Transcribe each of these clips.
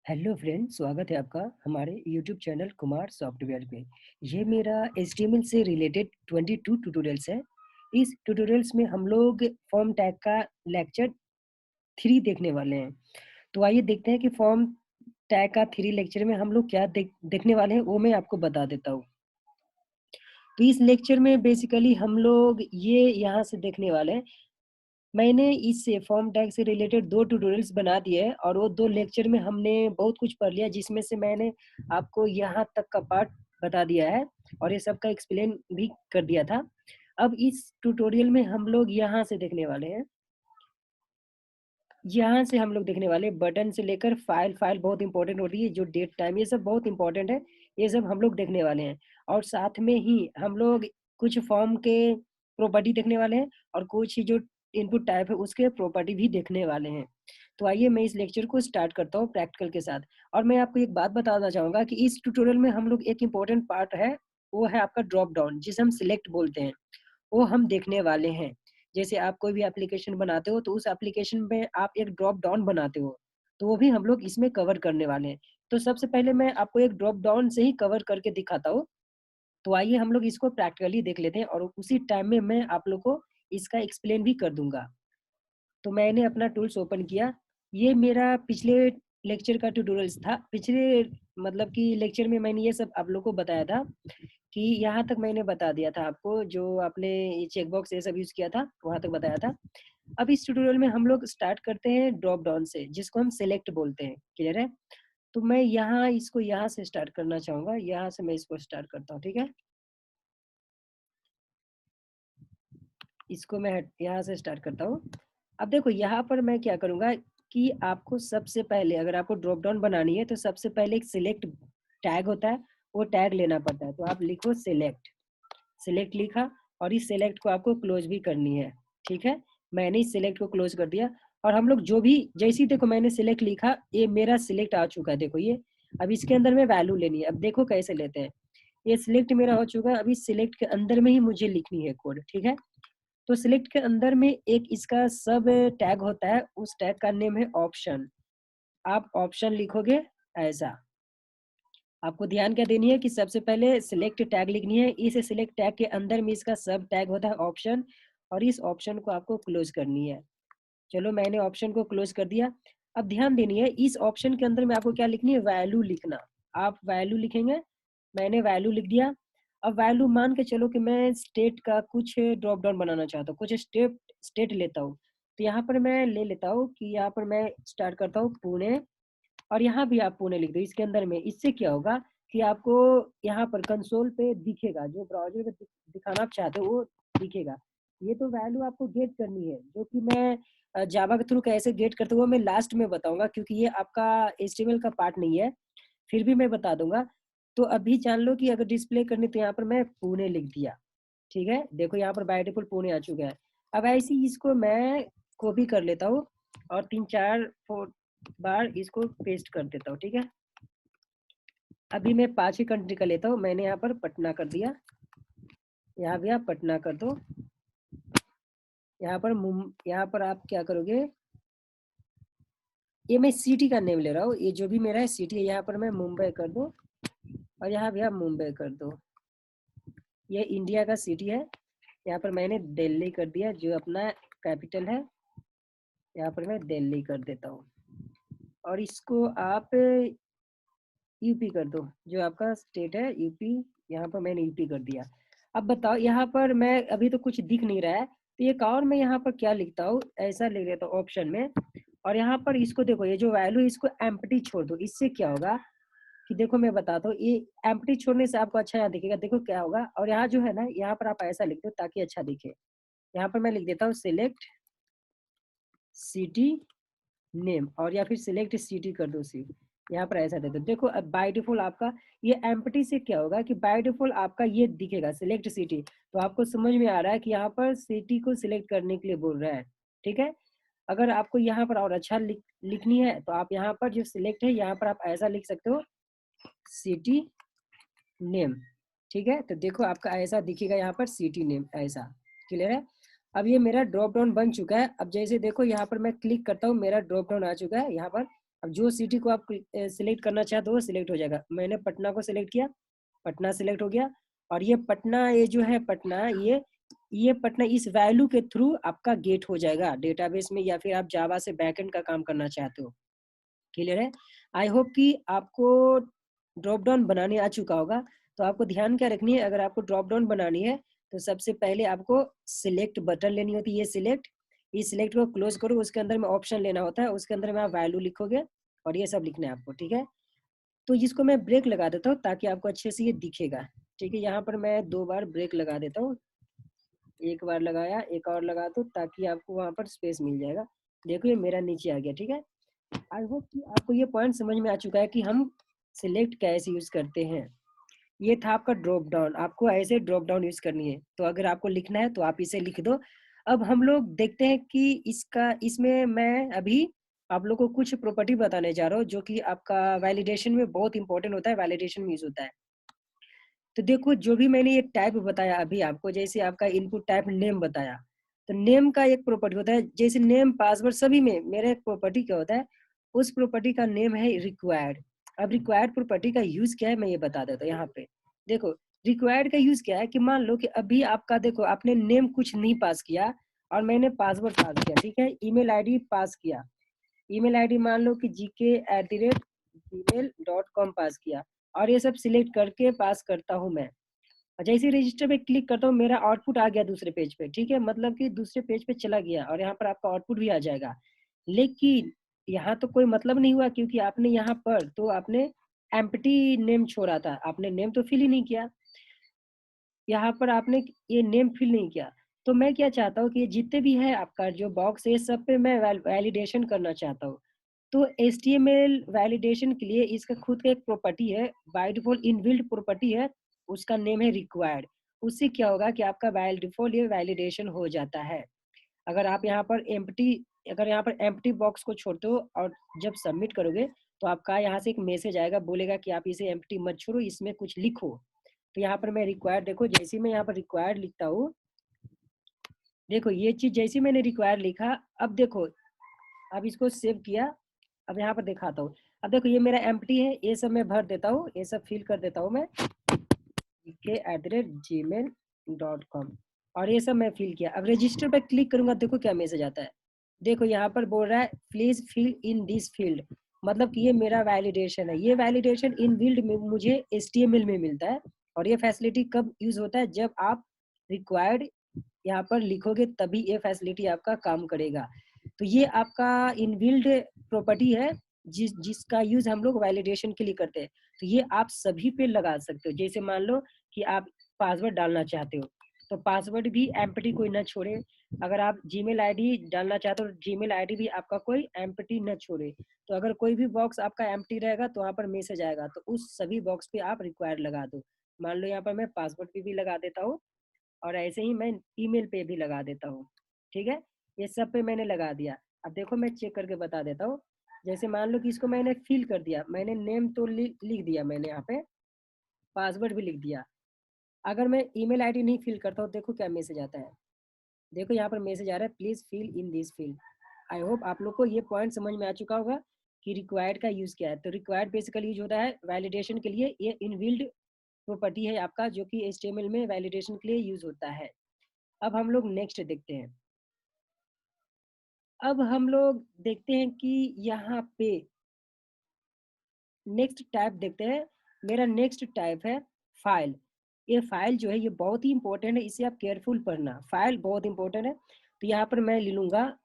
Hello friend, स्वागत है आपका हमारे यूट्यूब चैनल कुमार सॉफ्टवेयर पे। ये मेरा एचटीएमएल से रिलेटेड 22 ट्यूटोरियल्स है। इस ट्यूटोरियल्स में हम लोग फॉर्म टैग का लेक्चर 3 देखने वाले हैं। तो आइए देखते हैं कि फॉर्म टैग का 3 लेक्चर में हम लोग क्या देखने वाले हैं, वो मैं आपको बता देता हूँ। तो इस लेक्चर में बेसिकली हम लोग ये यहाँ से देखने वाले हैं। मैंने इस फॉर्म टैग से रिलेटेड 2 ट्यूटोरियल्स बना दिए हैं और वो 2 लेक्चर में हमने बहुत कुछ पढ़ लिया, जिसमें से मैंने आपको यहाँ तक का पार्ट बता दिया है और ये सब का एक्सप्लेन भी कर दिया था। अब इस ट्यूटोरियल में हम लोग यहाँ से देखने वाले हैं। यहाँ से हम लोग देखने वाले बटन से लेकर फाइल बहुत इंपॉर्टेंट होती है, जो डेट टाइम ये सब बहुत इंपॉर्टेंट है। ये सब हम लोग देखने वाले हैं और साथ में ही हम लोग कुछ फॉर्म के प्रॉपर्टी देखने वाले हैं और कुछ जो इनपुट टाइप है उसके प्रॉपर्टी भी देखने वाले हैं। तो आइए मैं इस लेक्चर को स्टार्ट करता हूँ प्रैक्टिकल के साथ। और मैं आपको एक बात बताना चाहूँगा कि इस ट्यूटोरियल में हम लोग एक इम्पोर्टेंट पार्ट है, वो है आपका ड्रॉप डाउन, जिसे हम सिलेक्ट बोलते हैं। वो हम देखने वाले हैं। जैसे आप कोई भी एप्लीकेशन बनाते हो तो उस एप्लीकेशन में आप एक ड्रॉप डाउन बनाते हो, तो वो भी हम लोग इसमें कवर करने वाले हैं। तो सबसे पहले मैं आपको एक ड्रॉप डाउन से ही कवर करके दिखाता हूँ। तो आइए हम लोग इसको प्रैक्टिकली देख लेते हैं और उसी टाइम में मैं आप लोग को इसका एक्सप्लेन भी कर दूँगा। तो मैंने अपना टूल्स ओपन किया। ये मेरा पिछले लेक्चर का ट्यूटोरियल्स था। पिछले मतलब कि लेक्चर में मैंने ये सब आप लोग को बताया था कि यहाँ तक मैंने बता दिया था आपको, जो आपने ये चेक बॉक्स ये सब यूज़ किया था, वहाँ तक बताया था। अब इस ट्यूटोरियल में हम लोग स्टार्ट करते हैं ड्रॉप डाउन से, जिसको हम सेलेक्ट बोलते हैं। क्लियर है? तो मैं यहाँ इसको यहाँ से स्टार्ट करना चाहूँगा। यहाँ से मैं इसको स्टार्ट करता हूँ, ठीक है? इसको मैं यहाँ से स्टार्ट करता हूँ। अब देखो यहाँ पर मैं क्या करूँगा कि आपको सबसे पहले अगर आपको ड्रॉप डाउन बनानी है तो सबसे पहले एक सिलेक्ट टैग होता है, वो टैग लेना पड़ता है। तो आप लिखो सिलेक्ट, सिलेक्ट लिखा और इस सिलेक्ट को आपको क्लोज भी करनी है, ठीक है? मैंने इस सिलेक्ट को क्लोज कर दिया और हम लोग जो भी जैसे ही देखो मैंने सिलेक्ट लिखा, ये मेरा सिलेक्ट आ चुका है, देखो ये। अब इसके अंदर में वैल्यू लेनी है। अब देखो कैसे लेते हैं। ये सिलेक्ट मेरा हो चुका है। अभी सिलेक्ट के अंदर में ही मुझे लिखनी है कोड, ठीक है? तो सिलेक्ट के अंदर में एक इसका सब टैग होता है, उस टैग का नेम है ऑप्शन। आप ऑप्शन लिखोगे ऐसा। आपको ध्यान क्या देनी है कि सबसे पहले सिलेक्ट टैग लिखनी है। इस सिलेक्ट टैग के अंदर में इसका सब टैग होता है ऑप्शन और इस ऑप्शन को आपको क्लोज करनी है। चलो मैंने ऑप्शन को क्लोज कर दिया। अब ध्यान देनी है, इस ऑप्शन के अंदर में आपको क्या लिखनी है, वैल्यू लिखना। आप वैल्यू लिखेंगे। मैंने वैल्यू लिख दिया। अब वैल्यू मान के चलो कि मैं स्टेट का कुछ ड्रॉप डाउन बनाना चाहता हूँ, कुछ स्टेट स्टेट लेता हूँ। तो यहाँ पर मैं ले लेता हूँ कि यहाँ पर मैं स्टार्ट करता हूँ पुणे और यहाँ भी आप पुणे लिख दो इसके अंदर में। इससे क्या होगा कि आपको यहाँ पर कंसोल पे दिखेगा, जो ब्राउजर पे दिखाना आप चाहते हो वो दिखेगा। ये तो वैल्यू आपको गेट करनी है, जो कि मैं जावा के थ्रू कैसे गेट करते हो मैं लास्ट में बताऊंगा, क्योंकि ये आपका एचटीएमएल का पार्ट नहीं है। फिर भी मैं बता दूंगा। तो अभी जान लो कि अगर डिस्प्ले करनी तो यहाँ पर मैं पुणे लिख दिया, ठीक है? देखो यहाँ पर बाय डिफॉल्ट पुणे आ चुका है। अब ऐसे ही इसको मैं कॉपी कर लेता हूँ और 3-4 बार इसको पेस्ट कर देता हूँ, ठीक है? अभी मैं 5 ही कंट्री का लेता हूँ। मैंने यहाँ पर पटना कर दिया। यहाँ भी आप पटना कर दो। यहाँ पर आप क्या करोगे, ये मैं सिटी का नेम ले रहा हूँ। ये जो भी मेरा है सिटी है, यहाँ पर मैं मुंबई कर दो और यहाँ भी आप मुंबई कर दो। ये इंडिया का सिटी है। यहाँ पर मैंने दिल्ली कर दिया, जो अपना कैपिटल है। यहाँ पर मैं दिल्ली कर देता हूँ और इसको आप यूपी कर दो, जो आपका स्टेट है यूपी। यहाँ पर मैंने यूपी कर दिया। अब बताओ यहाँ पर मैं अभी तो कुछ दिख नहीं रहा है, तो एक और मैं यहाँ पर क्या लिखता हूँ, ऐसा लिख लेता हूँ ऑप्शन में। और यहाँ पर इसको देखो, ये जो वैल्यू इसको एम्प्टी छोड़ दो। इससे क्या होगा कि देखो मैं बताता हूँ, ये एम्प्टी छोड़ने से आपको अच्छा यहाँ दिखेगा। देखो क्या होगा, और यहाँ जो है ना, यहाँ पर आप ऐसा लिख दो ताकि अच्छा दिखे। यहाँ पर मैं लिख देता हूँ सिलेक्ट सिटी नेम और या फिर सिलेक्ट सिटी कर दो सिर्फ। यहाँ पर ऐसा दे दो। देखो अब बाय डिफॉल्ट आपका ये एम्प्टी से क्या होगा कि बाय डिफॉल्ट आपका ये दिखेगा सिलेक्ट सिटी। तो आपको समझ में आ रहा है कि यहाँ पर सिटी को सिलेक्ट करने के लिए बोल रहा है, ठीक है? अगर आपको यहाँ पर और अच्छा लिखनी है तो आप यहाँ पर जो सिलेक्ट है यहाँ पर आप ऐसा लिख सकते हो सिटी नेम, ठीक है? तो देखो आपका ऐसा दिखेगा यहाँ पर सिटी नेम ऐसा। क्लियर है? अब ये मेरा ड्रॉप डाउन बन चुका है। अब जैसे देखो यहाँ पर मैं क्लिक करता हूँ, मेरा ड्रॉप डाउन आ चुका है यहाँ पर। अब जो सिटी को आप सिलेक्ट करना चाहते हो वो सिलेक्ट हो जाएगा। मैंने पटना को सिलेक्ट किया, पटना सिलेक्ट हो गया। और ये पटना, ये जो है पटना, ये पटना इस वैल्यू के थ्रू आपका गेट हो जाएगा डेटाबेस में, या फिर आप जावा से बैकएंड का काम करना चाहते हो। क्लियर है? आई होप कि आपको ड्रॉप डाउन बनाने आ चुका होगा। तो आपको ध्यान क्या रखनी है, अगर आपको ड्रॉप डाउन बनानी है तो सबसे पहले आपको सिलेक्ट बटन लेनी होती है, ये सिलेक्ट। इस सिलेक्ट को क्लोज करो, उसके अंदर में ऑप्शन लेना होता है, उसके अंदर में आप वैल्यू लिखोगे और ये सब लिखना है आपको, ठीक है? तो जिसको मैं ब्रेक लगा देता हूँ ताकि आपको अच्छे से ये दिखेगा, ठीक है? यहाँ पर मैं 2 बार ब्रेक लगा देता हूँ, एक बार लगाया, एक और लगा दो ताकि आपको वहाँ पर स्पेस मिल जाएगा। देखो ये मेरा नीचे आ गया, ठीक है? आई होप कि आपको ये पॉइंट समझ में आ चुका है कि हम सिलेक्ट कैसे यूज करते हैं। ये था आपका ड्रॉप डाउन, आपको ऐसे ड्रॉप डाउन यूज करनी है। तो अगर आपको लिखना है तो आप इसे लिख दो। अब हम लोग देखते हैं कि इसमें मैं अभी आप लोग को कुछ प्रॉपर्टी बताने जा रहा हूँ जो कि आपका वैलिडेशन में बहुत इंपॉर्टेंट होता है, वैलिडेशन में यूज होता है। तो देखो जो भी मैंने ये टाइप बताया अभी आपको, जैसे आपका इनपुट टाइप नेम बताया, तो नेम का एक प्रॉपर्टी होता है, जैसे नेम पासवर्ड सभी में मेरा एक प्रॉपर्टी क्या होता है, उस प्रॉपर्टी का नेम है रिक्वायर्ड। अब रिक्वायर्ड प्रॉपर्टी का यूज क्या है मैं ये बता देता हूँ यहाँ पे। देखो रिक्वायर्ड का यूज क्या है कि मान लो कि अभी आपका, देखो आपने नेम कुछ नहीं पास किया और मैंने पासवर्ड पास किया, ठीक है? ईमेल आईडी पास किया, ईमेल आईडी मान लो कि gk@gmail.com पास किया, और ये सब सिलेक्ट करके पास करता हूँ मैं। और जैसे रजिस्टर पे क्लिक करता हूँ मेरा आउटपुट आ गया दूसरे पेज पे, ठीक है? मतलब कि दूसरे पेज पे चला गया और यहाँ पर आपका आउटपुट भी आ जाएगा। लेकिन यहाँ तो कोई मतलब नहीं हुआ क्योंकि आपने यहाँ पर तो आपने एम्प्टी नेम छोड़ा था, आपने नेम तो फिल ही नहीं किया। यहाँ पर आपने ये नेम फिल नहीं किया। तो मैं क्या चाहता हूँ कि जितने भी है आपका जो बॉक्स है सब पे मैं वैलिडेशन करना चाहता हूँ। तो HTML वैलिडेशन के लिए इसका खुद का एक प्रॉपर्टी है, बाय डिफॉल्ट इनबिल्ट प्रॉपर्टी है, उसका नेम है रिक्वायर्ड। उससे क्या होगा कि आपका बाय डिफॉल्ट ये वैलिडेशन हो जाता है। अगर आप यहाँ पर एम्प्टी बॉक्स को छोड़ते हो और जब सबमिट करोगे तो आपका यहाँ से एक मैसेज आएगा, बोलेगा कि आप इसे एम्प्टी मत छोड़ो, इसमें कुछ लिखो। तो यहाँ पर मैं रिक्वायर्ड, देखो जैसे मैं यहाँ पर रिक्वायर्ड लिखता हूँ, देखो ये चीज जैसे मैंने रिक्वायर्ड लिखा, अब देखो अब इसको सेव किया, अब यहाँ पर दिखाता हूँ। अब देखो ये मेरा एम्प्टी है, ये सब मैं भर देता हूँ, ये सब फिल कर देता हूँ मैं gk@gmail.com, और ये सब मैं फिल किया। अब रजिस्टर पर क्लिक करूंगा, देखो क्या मैसेज आता है। देखो यहाँ पर बोल रहा है please fill in this field, मतलब कि ये मेरा वैलिडेशन है। ये वैलिडेशन इन बिल्ड में मुझे HTML में मिलता है। और ये फैसिलिटी कब यूज होता है, जब आप रिक्वायर्ड यहाँ पर लिखोगे तभी ये फैसिलिटी आपका काम करेगा। तो ये आपका इनबिल्ड प्रॉपर्टी है जिसका यूज हम लोग वैलिडेशन के लिए करते हैं। तो ये आप सभी पे लगा सकते हो। जैसे मान लो कि आप पासवर्ड डालना चाहते हो तो पासवर्ड भी एम्प्टी कोई ना छोड़े। अगर आप जीमेल आईडी डालना चाहते हो तो जीमेल आईडी भी आपका कोई एम्प्टी न छोड़े। तो अगर कोई भी बॉक्स आपका एम्प्टी रहेगा तो वहाँ पर मैसेज आएगा, तो उस सभी बॉक्स पे आप रिक्वायर्ड लगा दो। मान लो यहाँ पर मैं पासवर्ड पे भी लगा देता हूँ और ऐसे ही मैं ईमेल पे भी लगा देता हूँ, ठीक है? ये सब पे मैंने लगा दिया। अब देखो मैं चेक करके बता देता हूँ। जैसे मान लो कि इसको मैंने फिल कर दिया, मैंने नेम तो लिख दिया, मैंने यहाँ पे पासवर्ड भी लिख दिया। अगर मैं ईमेल आईडी नहीं फिल करता हूँ, देखो क्या मैसेज आता है। देखो यहाँ पर मैसेज आ रहा है please fill in this field. I hope आप लोग को ये पॉइंट समझ में आ चुका होगा कि रिक्वायर्ड का यूज क्या है। तो रिक्वायर्ड बेसिकली यूज होता है वैलिडेशन के लिए, ये इनबिल्ड प्रॉपर्टी है आपका जो कि HTML में वैलिडेशन के लिए यूज होता है। अब हम लोग नेक्स्ट देखते हैं। अब हम लोग देखते हैं कि यहाँ पे नेक्स्ट टाइप देखते हैं। मेरा नेक्स्ट टाइप है फाइल। ये फाइल जो है ये बहुत ही इंपॉर्टेंट है, इसे आप केयरफुल पढ़ना, फाइल बहुत इंपॉर्टेंट है। तो यहाँ पर मैं ले लूंगा,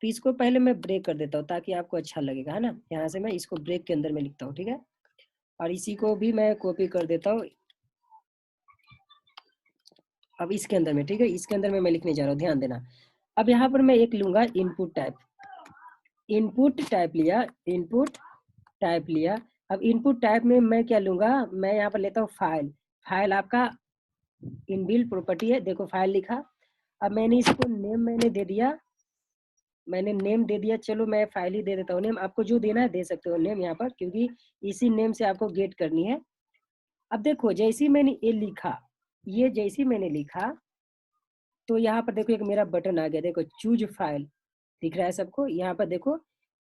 तो इसको पहले मैं ब्रेक कर देता हूँ ताकि आपको अच्छा लगेगा, है ना? यहाँ से मैं इसको ब्रेक के अंदर में लिखता हूँ, ठीक है? और इसी को भी मैं कॉपी कर देता हूँ अब इसके अंदर में, ठीक है? इसके अंदर में मैं लिखने जा रहा हूँ, ध्यान देना। अब यहाँ पर मैं एक लूंगा इनपुट टाइप। इनपुट टाइप लिया, इनपुट टाइप लिया। अब इनपुट टाइप में मैं क्या लूंगा, मैं यहाँ पर लेता हूँ फाइल। फाइल आपका इनबिल्ट प्रॉपर्टी है, देखो फाइल लिखा। अब मैंने इसको नेम मैंने दे दिया, मैंने नेम दे दिया। चलो मैं फाइल ही दे देता हूँ नेम, आपको जो देना है दे सकते हो नेम यहाँ पर, क्योंकि इसी नेम से आपको गेट करनी है। अब देखो जैसे मैंने ये लिखा, ये जैसे मैंने लिखा तो यहाँ पर देखो एक मेरा बटन आ गया, देखो चूज फाइल दिख रहा है सबको। यहाँ पर देखो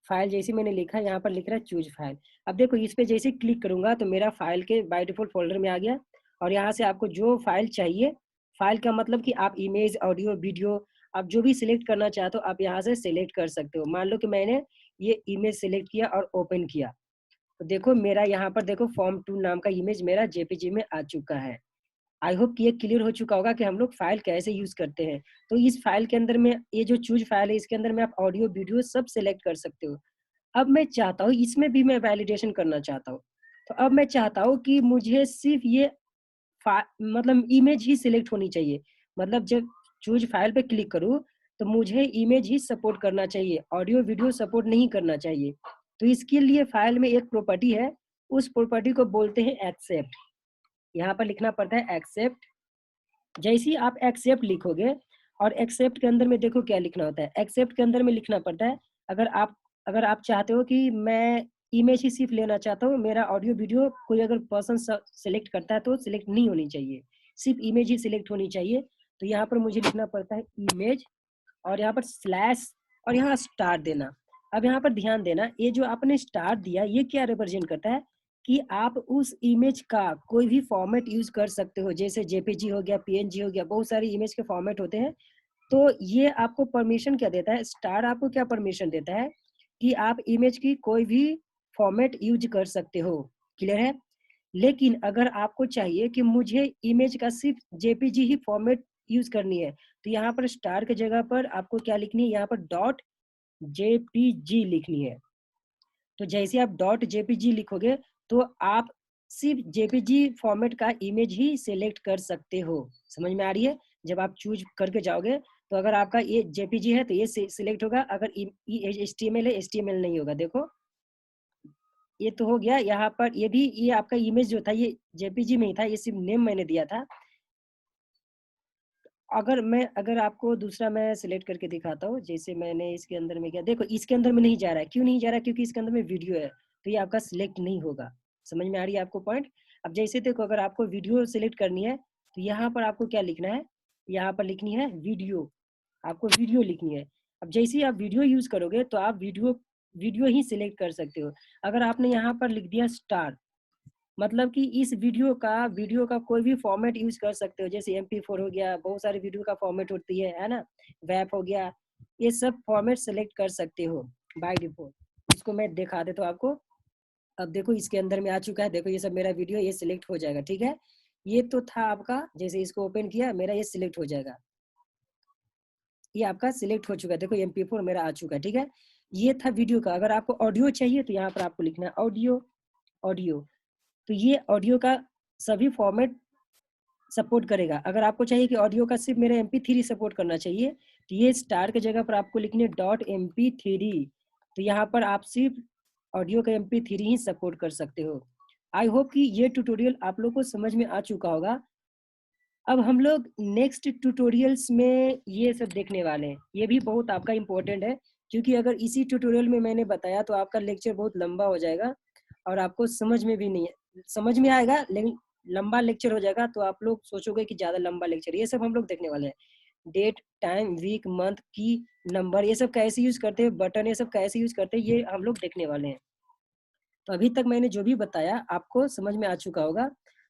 फाइल जैसे मैंने लिखा, यहाँ पर लिख रहा है चूज फाइल। अब देखो इस पे जैसे क्लिक करूंगा तो मेरा फाइल के बाय डिफॉल्ट फोल्डर में आ गया, और यहाँ से आपको जो फाइल चाहिए, फाइल का मतलब कि आप इमेज, ऑडियो, वीडियो, आप जो भी सिलेक्ट करना चाहते हो आप यहाँ से सिलेक्ट कर सकते हो। मान लो कि मैंने ये इमेज सिलेक्ट किया और ओपन किया, तो देखो मेरा यहाँ पर देखो फॉर्म 2 नाम का इमेज मेरा जेपीजी में आ चुका है। आई होप कि ये क्लियर हो चुका होगा कि हम लोग फाइल कैसे यूज करते हैं। तो इस फाइल के अंदर में ये जो चूज फाइल है इसके अंदर में आप ऑडियो, वीडियो सब सिलेक्ट कर सकते हो। अब मैं चाहता हूँ इसमें भी मैं वैलिडेशन करना चाहता हूँ, तो अब मैं चाहता हूँ कि मुझे सिर्फ ये मतलब इमेज ही सिलेक्ट होनी चाहिए। मतलब जब चूज फाइल पे क्लिक करूँ तो मुझे इमेज ही सपोर्ट करना चाहिए, ऑडियो वीडियो सपोर्ट नहीं करना चाहिए। तो इसके लिए फाइल में एक प्रॉपर्टी है, उस प्रॉपर्टी को बोलते हैं एक्सेप्ट। यहाँ पर लिखना पड़ता है एक्सेप्ट। जैसे ही आप एक्सेप्ट लिखोगे, और एक्सेप्ट के अंदर में देखो क्या लिखना होता है, एक्सेप्ट के अंदर में लिखना पड़ता है अगर आप चाहते हो कि मैं इमेज ही सिर्फ लेना चाहता हूँ, मेरा ऑडियो वीडियो कोई अगर पर्सन सेलेक्ट करता है तो सिलेक्ट नहीं होनी चाहिए, सिर्फ इमेज ही सिलेक्ट होनी चाहिए। तो यहाँ पर मुझे लिखना पड़ता है इमेज, और यहाँ पर स्लैश, और यहाँ स्टार देना। अब यहाँ पर ध्यान देना, ये जो आपने स्टार दिया ये क्या रिप्रेजेंट करता है कि आप उस इमेज का कोई भी फॉर्मेट यूज कर सकते हो, जैसे जेपीजी हो गया, पीएनजी हो गया, बहुत सारी इमेज के फॉर्मेट होते हैं। तो ये आपको परमिशन क्या देता है, स्टार आपको क्या परमिशन देता है कि आप इमेज की कोई भी फॉर्मेट यूज कर सकते हो। क्लियर है? लेकिन अगर आपको चाहिए कि मुझे इमेज का सिर्फ जेपीजी ही फॉर्मेट यूज करनी है, तो यहाँ पर स्टार की जगह पर आपको क्या लिखनी है, यहाँ पर डॉट जेपीजी लिखनी है। तो जैसे आप डॉट जेपीजी लिखोगे तो आप सिर्फ जेपीजी फॉर्मेट का इमेज ही सिलेक्ट कर सकते हो। समझ में आ रही है? जब आप चूज करके जाओगे तो अगर आपका ये जेपीजी है तो ये सिलेक्ट होगा, अगर एचटीएमएल है एचटीएमएल नहीं होगा। देखो ये तो हो गया। यहाँ पर ये भी, ये आपका इमेज जो था ये जेपीजी में ही था, ये सिर्फ नेम मैंने दिया था। अगर आपको दूसरा मैं सिलेक्ट करके दिखाता हूँ, जैसे मैंने इसके अंदर में किया, देखो इसके अंदर में नहीं जा रहा है। क्यों नहीं जा रहा है? क्योंकि इसके अंदर में वीडियो है, तो ये आपका सिलेक्ट नहीं होगा। समझ में आ रही है आपको पॉइंट? अब जैसे देखो अगर आपको वीडियो सिलेक्ट करनी है तो यहाँ पर आपको क्या लिखना है, यहाँ पर लिखनी है वीडियो, आपको वीडियो लिखनी है। अब जैसे ही आप वीडियो यूज करोगे तो आप वीडियो वीडियो ही सिलेक्ट कर सकते हो। अगर आपने यहाँ पर लिख दिया स्टार, मतलब कि इस वीडियो का कोई भी फॉर्मेट यूज कर सकते हो, जैसे MP4 हो गया, बहुत सारे वीडियो का फॉर्मेट होती है ना, वैप हो गया, ये सब फॉर्मेट सेलेक्ट कर सकते हो बाय डिफॉल्ट। इसको मैं दिखा देता हूँ आपको। अब देखो इसके अंदर में आ चुका है, देखो ये सब मेरा वीडियो ये सिलेक्ट हो जाएगा। ठीक है, ये तो था आपका, जैसे इसको ओपन किया मेरा ये सिलेक्ट हो जाएगा, ये आपका सिलेक्ट हो चुका है। देखो MP4 मेरा आ चुका है। ठीक है, ये था वीडियो का। अगर आपको ऑडियो चाहिए तो यहाँ पर आपको लिखना है ऑडियो, ऑडियो। तो ये ऑडियो का सभी फॉर्मेट सपोर्ट करेगा। अगर आपको चाहिए कि ऑडियो का सिर्फ मेरा MP3 सपोर्ट करना चाहिए, तो ये स्टार की जगह पर आपको लिखनी है डॉट MP3। तो यहाँ पर आप सिर्फ ऑडियो का MP3 ही सपोर्ट कर सकते हो। आई होप कि ये ट्यूटोरियल आप लोग को समझ में आ चुका होगा। अब हम लोग नेक्स्ट ट्यूटोरियल्स में ये सब देखने वाले हैं, ये भी बहुत आपका इम्पोर्टेंट है, क्योंकि अगर इसी ट्यूटोरियल में मैंने बताया तो आपका लेक्चर बहुत लंबा हो जाएगा और आपको समझ में भी नहीं समझ में आएगा, लेकिन लंबा लेक्चर हो जाएगा तो आप लोग सोचोगे कि ज्यादा लंबा लेक्चर। ये सब हम लोग देखने वाले हैं, डेट, टाइम, वीक, मंथ, की, नंबर, ये सब कैसे यूज करते हैं, बटन, ये सब कैसे यूज करते हैं, ये हम लोग देखने वाले हैं। तो अभी तक मैंने जो भी बताया आपको समझ में आ चुका होगा।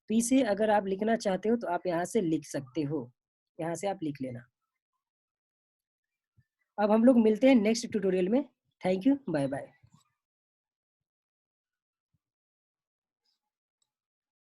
तो इसे अगर आप लिखना चाहते हो तो आप यहाँ से लिख सकते हो, यहाँ से आप लिख लेना। अब हम लोग मिलते हैं नेक्स्ट ट्यूटोरियल में। Thank you, bye bye.